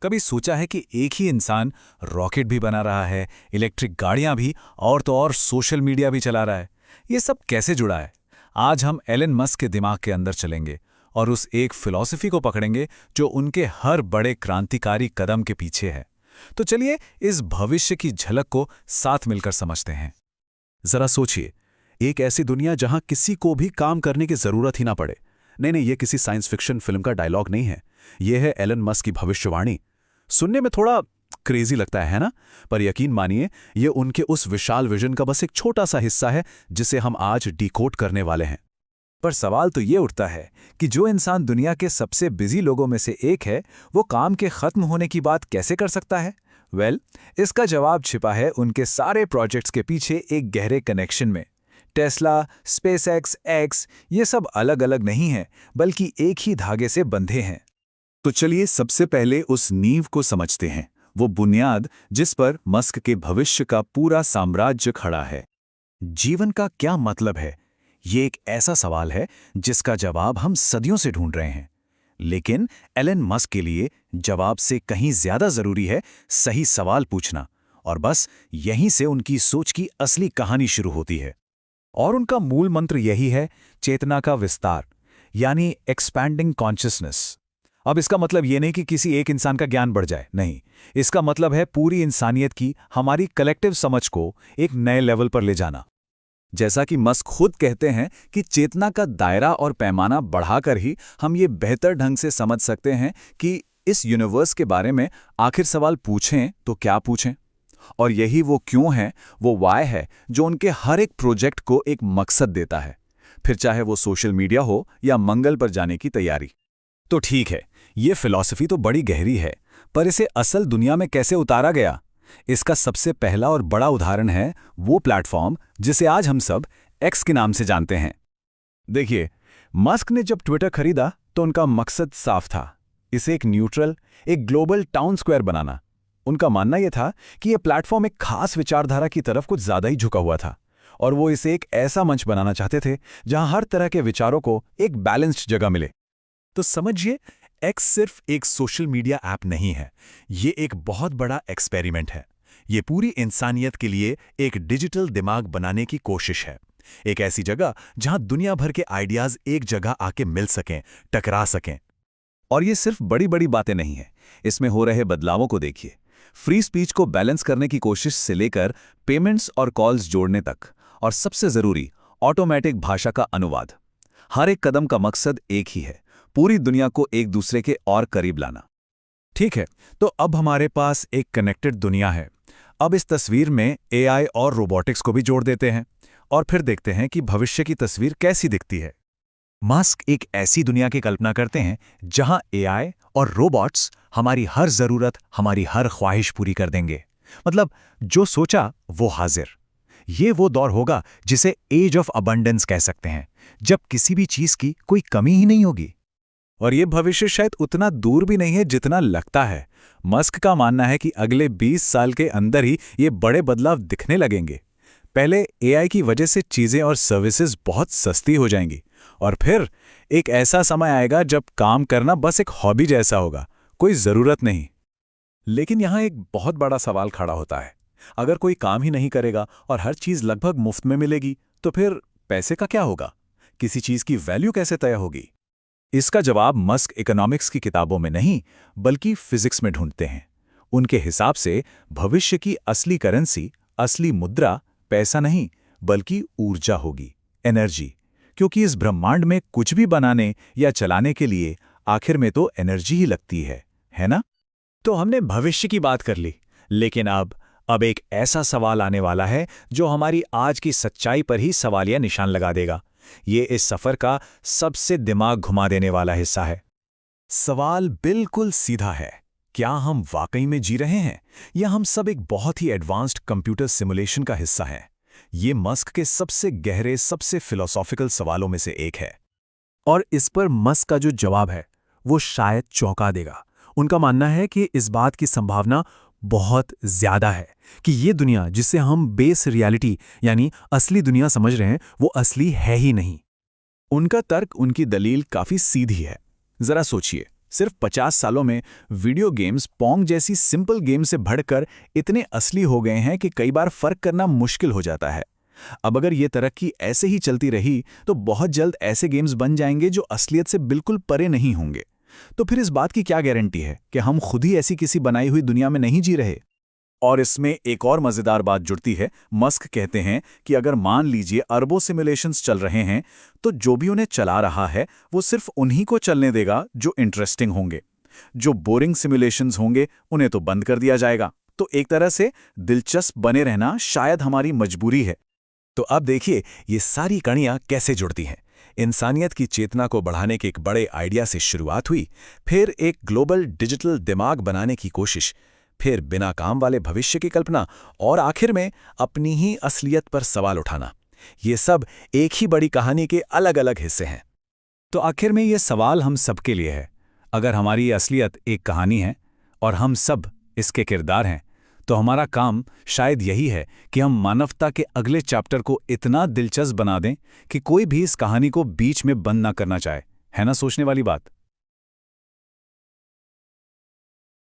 कभी सोचा है कि एक ही इंसान रॉकेट भी बना रहा है, इलेक्ट्रिक गाड़ियां भी, और तो और सोशल मीडिया भी चला रहा है। ये सब कैसे जुड़ा है? आज हम एलन मस्क के दिमाग के अंदर चलेंगे और उस एक फिलॉसफी को पकड़ेंगे जो उनके हर बड़े क्रांतिकारी कदम के पीछे है। तो चलिए इस भविष्य की झलक को साथ मिलकर समझते हैं। जरा सोचिए, एक ऐसी दुनिया जहां किसी को भी काम करने की जरूरत ही ना पड़े। नहीं, ये किसी साइंस फिक्शन फिल्म का डायलॉग नहीं है। यह है एलन मस्क की भविष्यवाणी। सुनने में थोड़ा क्रेजी लगता है ना? पर यकीन मानिए, यह उनके उस विशाल विजन का बस एक छोटा सा हिस्सा है जिसे हम आज डिकोड करने वाले हैं। पर सवाल तो ये उठता है कि जो इंसान दुनिया के सबसे बिजी लोगों में से एक है, वो काम के खत्म होने की बात कैसे कर सकता है? इसका जवाब छिपा है उनके सारे प्रोजेक्ट्स के पीछे एक गहरे कनेक्शन में। टेस्ला, स्पेसएक्स, एक्स, ये सब अलग अलग नहीं हैं, बल्कि एक ही धागे से बंधे हैं। तो चलिए सबसे पहले उस नींव को समझते हैं, वो बुनियाद जिस पर मस्क के भविष्य का पूरा साम्राज्य खड़ा है। जीवन का क्या मतलब है? ये एक ऐसा सवाल है जिसका जवाब हम सदियों से ढूंढ रहे हैं। लेकिन एलन मस्क के लिए जवाब से कहीं ज्यादा जरूरी है सही सवाल पूछना, और बस यहीं से उनकी सोच की असली कहानी शुरू होती है। और उनका मूल मंत्र यही है, चेतना का विस्तार, यानी एक्सपैंडिंग कॉन्शियसनेस। अब इसका मतलब ये नहीं कि किसी एक इंसान का ज्ञान बढ़ जाए, नहीं। इसका मतलब है पूरी इंसानियत की, हमारी कलेक्टिव समझ को एक नए लेवल पर ले जाना। जैसा कि मस्क खुद कहते हैं कि चेतना का दायरा और पैमाना बढ़ाकर ही हम ये बेहतर ढंग से समझ सकते हैं कि इस यूनिवर्स के बारे में आखिर सवाल पूछें तो क्या पूछें। और यही वो क्यों है, वो वाई है, जो उनके हर एक प्रोजेक्ट को एक मकसद देता है, फिर चाहे वो सोशल मीडिया हो या मंगल पर जाने की तैयारी। तो ठीक है, ये फिलॉसफी तो बड़ी गहरी है, पर इसे असल दुनिया में कैसे उतारा गया? इसका सबसे पहला और बड़ा उदाहरण है वो प्लेटफॉर्म जिसे आज हम सब एक्स के नाम से जानते हैं। देखिए, मस्क ने जब ट्विटर खरीदा तो उनका मकसद साफ था, इसे एक न्यूट्रल, एक ग्लोबल टाउन स्क्वायर बनाना। उनका मानना यह था कि यह प्लेटफॉर्म एक खास विचारधारा की तरफ कुछ ज्यादा ही झुका हुआ था, और वो इसे एक ऐसा मंच बनाना चाहते थे जहां हर तरह के विचारों को एक बैलेंस्ड जगह मिले। तो समझिए, एक्स सिर्फ एक सोशल मीडिया ऐप नहीं है, ये एक बहुत बड़ा एक्सपेरिमेंट है। ये पूरी इंसानियत के लिए एक डिजिटल दिमाग बनाने की कोशिश है, एक ऐसी जगह जहां दुनिया भर के आइडियाज एक जगह आके मिल सकें, टकरा सकें। और ये सिर्फ बड़ी बड़ी बातें नहीं हैं, इसमें हो रहे बदलावों को देखिए। फ्री स्पीच को बैलेंस करने की कोशिश से लेकर पेमेंट्स और कॉल्स जोड़ने तक, और सबसे जरूरी, ऑटोमेटिक भाषा का अनुवाद। हर एक कदम का मकसद एक ही है, पूरी दुनिया को एक दूसरे के और करीब लाना। ठीक है, तो अब हमारे पास एक कनेक्टेड दुनिया है। अब इस तस्वीर में एआई और रोबोटिक्स को भी जोड़ देते हैं, और फिर देखते हैं कि भविष्य की तस्वीर कैसी दिखती है। मस्क एक ऐसी दुनिया की कल्पना करते हैं जहां एआई और रोबोट्स हमारी हर जरूरत, हमारी हर ख्वाहिश पूरी कर देंगे। मतलब जो सोचा वो हाजिर। ये वो दौर होगा जिसे एज ऑफ अबंडेंस कह सकते हैं, जब किसी भी चीज की कोई कमी ही नहीं होगी। और ये भविष्य शायद उतना दूर भी नहीं है जितना लगता है। मस्क का मानना है कि अगले 20 साल के अंदर ही ये बड़े बदलाव दिखने लगेंगे। पहले एआई की वजह से चीजें और सर्विसेज बहुत सस्ती हो जाएंगी, और फिर एक ऐसा समय आएगा जब काम करना बस एक हॉबी जैसा होगा, कोई जरूरत नहीं। लेकिन यहां एक बहुत बड़ा सवाल खड़ा होता है, अगर कोई काम ही नहीं करेगा और हर चीज लगभग मुफ्त में मिलेगी, तो फिर पैसे का क्या होगा? किसी चीज की वैल्यू कैसे तय होगी? इसका जवाब मस्क इकोनॉमिक्स की किताबों में नहीं, बल्कि फिजिक्स में ढूंढते हैं। उनके हिसाब से भविष्य की असली करेंसी, असली मुद्रा पैसा नहीं, बल्कि ऊर्जा होगी, एनर्जी। क्योंकि इस ब्रह्मांड में कुछ भी बनाने या चलाने के लिए आखिर में तो एनर्जी ही लगती है ना? तो हमने भविष्य की बात कर ली, लेकिन अब एक ऐसा सवाल आने वाला है जो हमारी आज की सच्चाई पर ही सवालिया निशान लगा देगा। ये इस सफर का सबसे दिमाग घुमा देने वाला हिस्सा है। सवाल बिल्कुल सीधा है, क्या हम वाकई में जी रहे हैं, या हम सब एक बहुत ही एडवांस्ड कंप्यूटर सिमुलेशन का हिस्सा हैं? ये मस्क के सबसे गहरे, सबसे फिलोसॉफिकल सवालों में से एक है। और इस पर मस्क का जो जवाब है वो शायद चौंका देगा। उनका मानना है कि इस बात की संभावना बहुत ज्यादा है कि ये दुनिया जिसे हम बेस रियलिटी यानी असली दुनिया समझ रहे हैं, वो असली है ही नहीं। उनका तर्क, उनकी दलील काफी सीधी है। जरा सोचिए, सिर्फ 50 सालों में वीडियो गेम्स पोंग जैसी सिंपल गेम से बढ़कर इतने असली हो गए हैं कि कई बार फर्क करना मुश्किल हो जाता है। अब अगर ये तरक्की ऐसे ही चलती रही तो बहुत जल्द ऐसे गेम्स बन जाएंगे जो असलियत से बिल्कुल परे नहीं होंगे। तो फिर इस बात की क्या गारंटी है कि हम खुद ही ऐसी किसी बनाई हुई दुनिया में नहीं जी रहे? और इसमें एक और मजेदार बात जुड़ती है। मस्क कहते हैं कि अगर मान लीजिए अरबों सिमुलेशंस चल रहे हैं तो जो भी उन्हें चला रहा है वो सिर्फ उन्हीं को चलने देगा जो इंटरेस्टिंग होंगे। जो बोरिंग सिमुलेशंस होंगे उन्हें तो बंद कर दिया जाएगा। तो एक तरह से दिलचस्प बने रहना शायद हमारी मजबूरी है। तो अब देखिए ये सारी कड़ियां कैसे जुड़ती हैं। इंसानियत की चेतना को बढ़ाने के एक बड़े आइडिया से शुरुआत हुई, फिर एक ग्लोबल डिजिटल दिमाग बनाने की कोशिश, फिर बिना काम वाले भविष्य की कल्पना, और आखिर में अपनी ही असलियत पर सवाल उठाना। ये सब एक ही बड़ी कहानी के अलग अलग हिस्से हैं। तो आखिर में ये सवाल हम सबके लिए है। अगर हमारी असलियत एक कहानी है और हम सब इसके किरदार हैं, तो हमारा काम शायद यही है कि हम मानवता के अगले चैप्टर को इतना दिलचस्प बना दें कि कोई भी इस कहानी को बीच में बंद ना करना चाहे। है ना सोचने वाली बात?